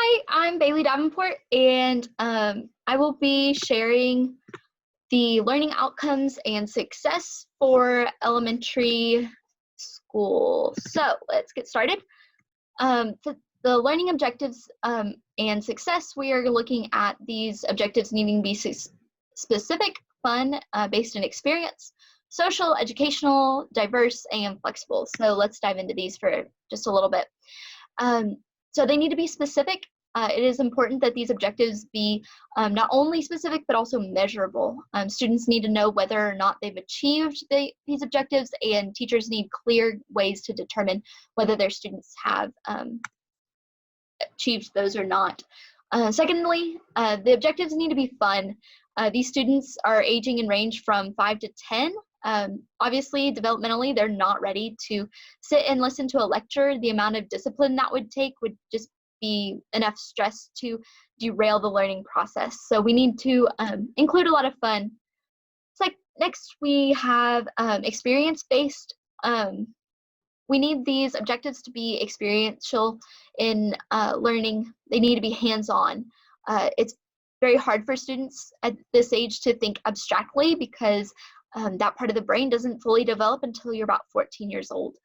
Hi, I'm Bailey Davenport, and I will be sharing the learning outcomes and success for elementary school. So let's get started. The learning objectives and success, we are looking at these objectives needing to be specific, fun, based in experience, social, educational, diverse, and flexible. So let's dive into these for just a little bit. Um, so they need to be specific. It is important that these objectives be not only specific, but also measurable. Students need to know whether or not they've achieved these objectives, and teachers need clear ways to determine whether their students have achieved those or not. Secondly, the objectives need to be fun. These students are aging in range from 5 to 10. Obviously, developmentally, they're not ready to sit and listen to a lecture. The amount of discipline that would take would just be enough stress to derail the learning process. So we need to include a lot of fun. It's like next we have experience-based. We need these objectives to be experiential in learning. They need to be hands-on. It's very hard for students at this age to think abstractly because that part of the brain doesn't fully develop until you're about 14 years old.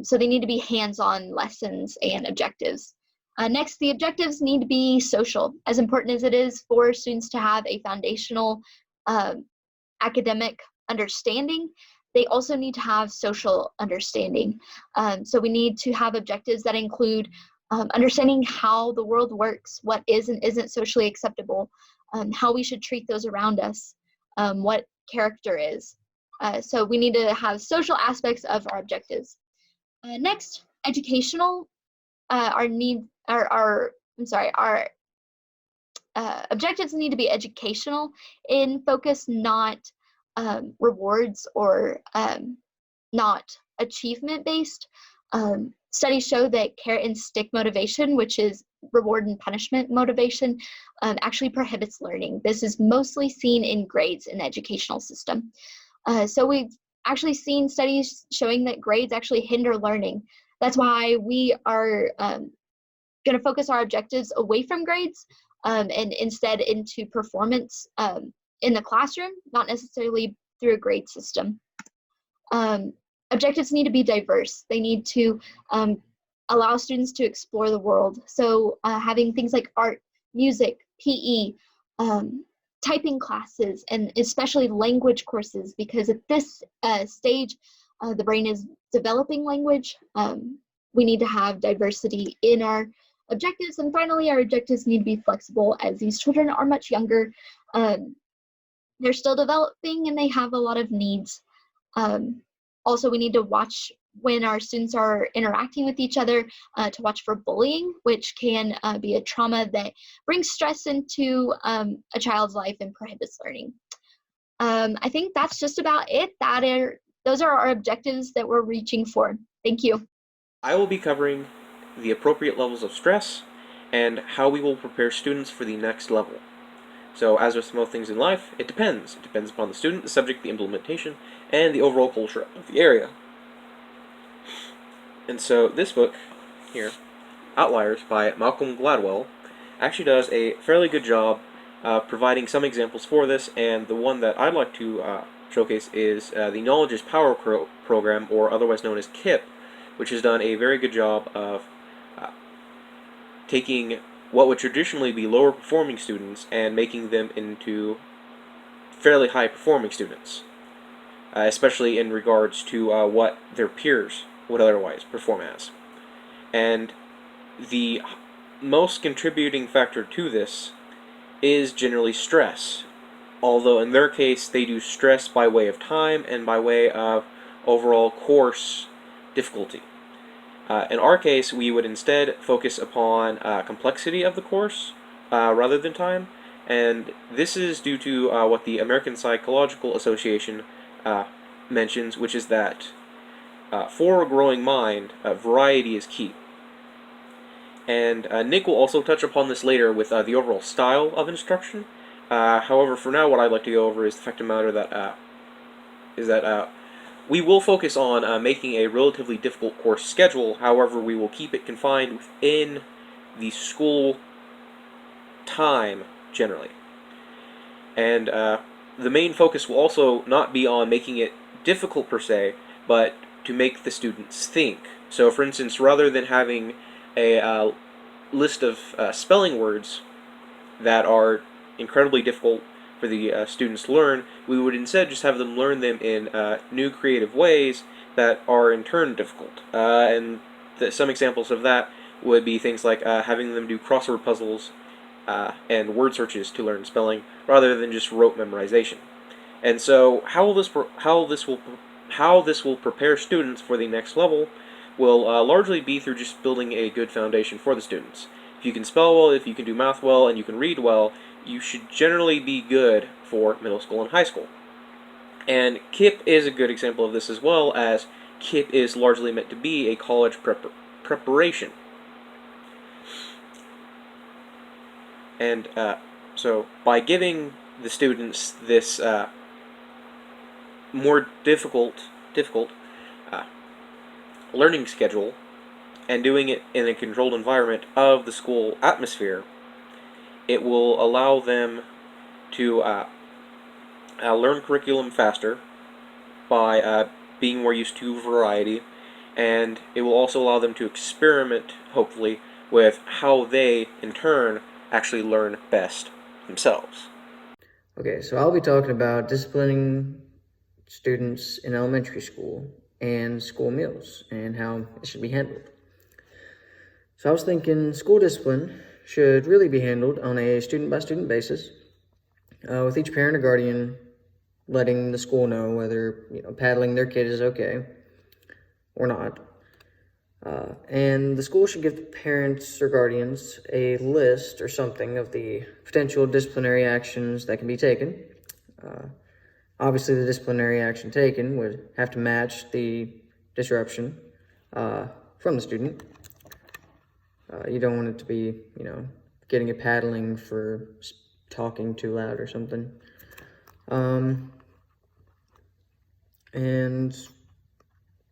So they need to be hands-on lessons and objectives. Next, the objectives need to be social. As important as it is for students to have a foundational academic understanding, they also need to have social understanding. So we need to have objectives that include understanding how the world works, what is and isn't socially acceptable, how we should treat those around us, what character is. So we need to have social aspects of our objectives. Next, educational. Our objectives need to be educational in focus, not rewards or not achievement based. Studies show that carrot and stick motivation, which is reward and punishment motivation, actually prohibits learning. This is mostly seen in grades in the educational system. So we've actually seen studies showing that grades actually hinder learning. That's why we are going to focus our objectives away from grades and instead into performance in the classroom, not necessarily through a grade system. Objectives need to be diverse. They need to allow students to explore the world. So having things like art, music, PE, typing classes, and especially language courses, because at this stage, the brain is developing language. We need to have diversity in our objectives. And finally, our objectives need to be flexible as these children are much younger. They're still developing and they have a lot of needs. Also, we need to watch when our students are interacting with each other to watch for bullying, which can be a trauma that brings stress into a child's life and prohibits learning. I think that's just about it. Those are our objectives that we're reaching for. Thank you. I will be covering the appropriate levels of stress and how we will prepare students for the next level. So, as with most things in life, it depends. It depends upon the student, the subject, the implementation, and the overall culture of the area. And so, this book here, Outliers by Malcolm Gladwell, actually does a fairly good job providing some examples for this, and the one that I'd like to showcase is the Knowledge is Power program, or otherwise known as KIPP, which has done a very good job of taking what would traditionally be lower performing students and making them into fairly high performing students, especially in regards to what their peers would otherwise perform as. And the most contributing factor to this is generally stress, although in their case they do stress by way of time and by way of overall course difficulty. In our case, we would instead focus upon complexity of the course rather than time, and this is due to what the American Psychological Association mentions, which is that for a growing mind, variety is key. And Nick will also touch upon this later with the overall style of instruction. However, for now, what I'd like to go over is the fact of the matter that we will focus on making a relatively difficult course schedule. However, we will keep it confined within the school time generally. And the main focus will also not be on making it difficult per se, but to make the students think. So, for instance, rather than having a list of spelling words that are incredibly difficult for the students to learn, we would instead just have them learn them in new creative ways that are in turn difficult. And some examples of that would be things like having them do crossword puzzles and word searches to learn spelling, rather than just rote memorization. And so, how this will prepare students for the next level will largely be through just building a good foundation for the students. If you can spell well, if you can do math well, and you can read well, you should generally be good for middle school and high school. And KIPP is a good example of this, as well, as KIPP is largely meant to be a college preparation. And so by giving the students this more difficult uh, learning schedule, and doing it in a controlled environment of the school atmosphere, it will allow them to learn curriculum faster by being more used to variety, and it will also allow them to experiment, hopefully, with how they, in turn, actually learn best themselves. Okay, so I'll be talking about disciplining students in elementary school and school meals and how it should be handled. So I was thinking school discipline should really be handled on a student-by-student basis, with each parent or guardian letting the school know whether paddling their kid is okay or not. And the school should give the parents or guardians a list or something of the potential disciplinary actions that can be taken. Obviously, the disciplinary action taken would have to match the disruption from the student. You don't want it to be, getting a paddling for talking too loud or something. And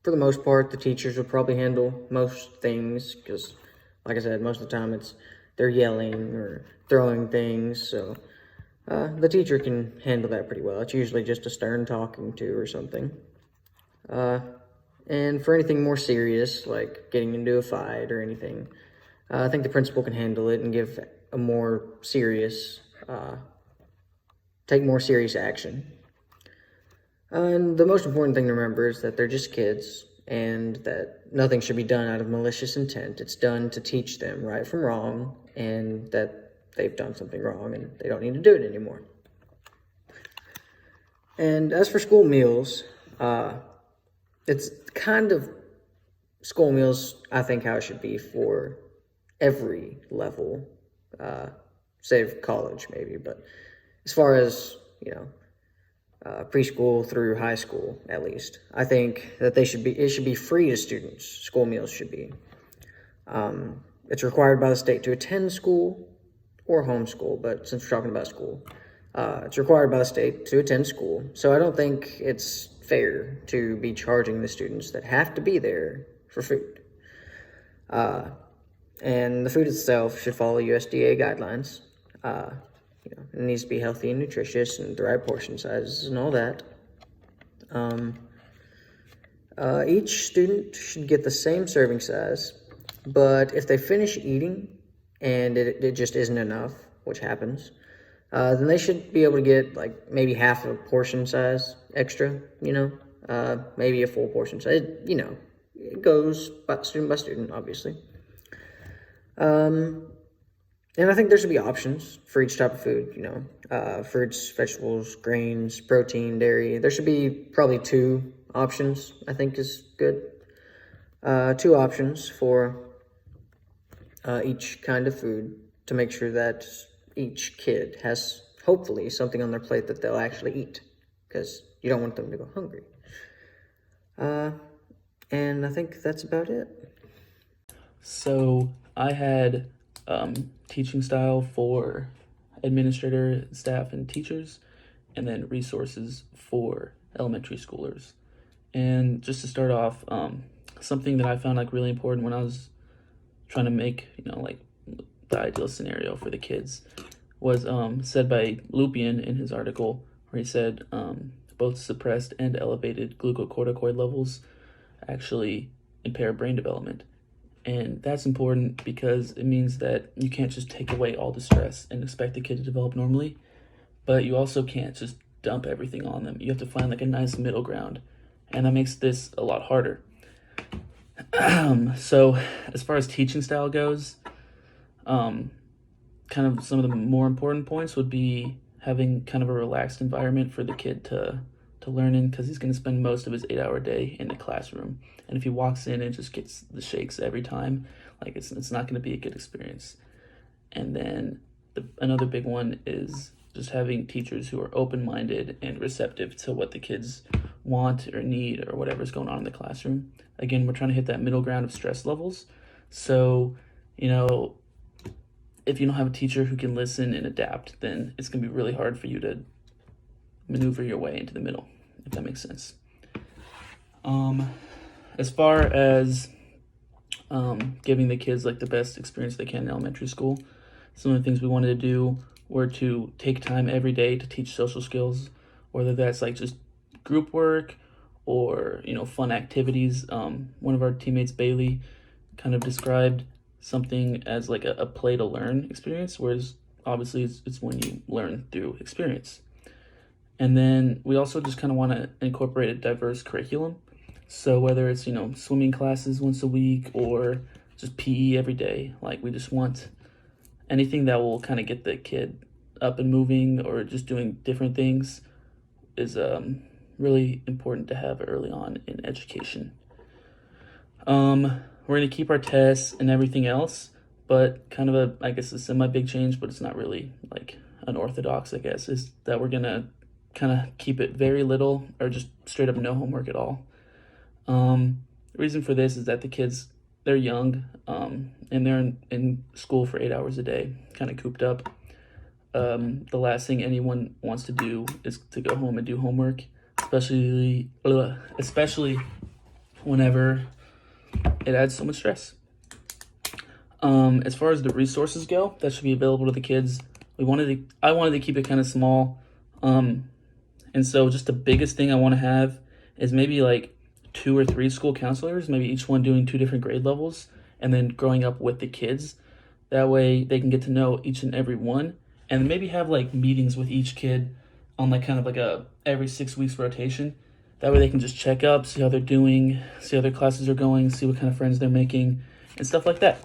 for the most part, the teachers will probably handle most things because, like I said, most of the time they're yelling or throwing things, so the teacher can handle that pretty well. It's usually just a stern talking to or something. And for anything more serious, like getting into a fight or anything, I think the principal can handle it and give a more serious, take more serious action. And the most important thing to remember is that they're just kids and that nothing should be done out of malicious intent. It's done to teach them right from wrong and that they've done something wrong and they don't need to do it anymore. And as for school meals, it's kind of school meals, I think, how it should be for every level, save college maybe, but as far as, preschool through high school, at least. I think that it should be free to students, school meals should be. It's required by the state to attend school or homeschool, but since we're talking about school, it's required by the state to attend school. So I don't think it's fair to be charging the students that have to be there for food. And the food itself should follow USDA guidelines. It needs to be healthy and nutritious and the right portion sizes and all that. Each student should get the same serving size, but if they finish eating and it just isn't enough, which happens, then they should be able to get like maybe half a portion size extra, maybe a full portion size. It goes by student, obviously. And I think there should be options for each type of food, fruits, vegetables, grains, protein, dairy. There should be probably 2 options, I think is good. 2 options for each kind of food to make sure that each kid has hopefully something on their plate that they'll actually eat, because you don't want them to go hungry. And I think that's about it. So I had teaching style for administrator, staff, and teachers, and then resources for elementary schoolers. And just to start off, something that I found really important when I was trying to make the ideal scenario for the kids was said by Lupien in his article, where he said both suppressed and elevated glucocorticoid levels actually impair brain development. And that's important because it means that you can't just take away all the stress and expect the kid to develop normally, but you also can't just dump everything on them. You have to find like a nice middle ground, and that makes this a lot harder. So as far as teaching style goes, kind of some of the more important points would be having kind of a relaxed environment for the kid to learn in, because he's going to spend most of his 8-hour day in the classroom. And if he walks in and just gets the shakes every time, like it's not going to be a good experience. And then another big one is just having teachers who are open-minded and receptive to what the kids want or need or whatever's going on in the classroom. Again, we're trying to hit that middle ground of stress levels. So, you know, if you don't have a teacher who can listen and adapt, then it's going to be really hard for you to maneuver your way into the middle, if that makes sense. As far as giving the kids like the best experience they can in elementary school, some of the things we wanted to do were to take time every day to teach social skills, whether that's like just group work or, you know, fun activities. One of our teammates, Bailey, kind of described something as like a play to learn experience, whereas obviously it's when you learn through experience. And then we also just kind of want to incorporate a diverse curriculum. So whether it's, you know, swimming classes once a week or just PE every day, like we just want anything that will kind of get the kid up and moving or just doing different things is really important to have early on in education. We're going to keep our tests and everything else, but kind of I guess a semi-big change, but it's not really like unorthodox, I guess, is that we're going to kind of keep it very little or just straight up no homework at all. The reason for this is that the kids, they're young, and they're in school for 8 hours a day, kind of cooped up. The last thing anyone wants to do is to go home and do homework, especially whenever it adds so much stress. As far as the resources go that should be available to the kids, I wanted to keep it kind of small. And so just the biggest thing I want to have is maybe like 2 or 3 school counselors, maybe each one doing 2 different grade levels, and then growing up with the kids. That way they can get to know each and every one, and maybe have like meetings with each kid on like kind of like a every 6 weeks rotation. That way they can just check up, see how they're doing, see how their classes are going, see what kind of friends they're making, and stuff like that.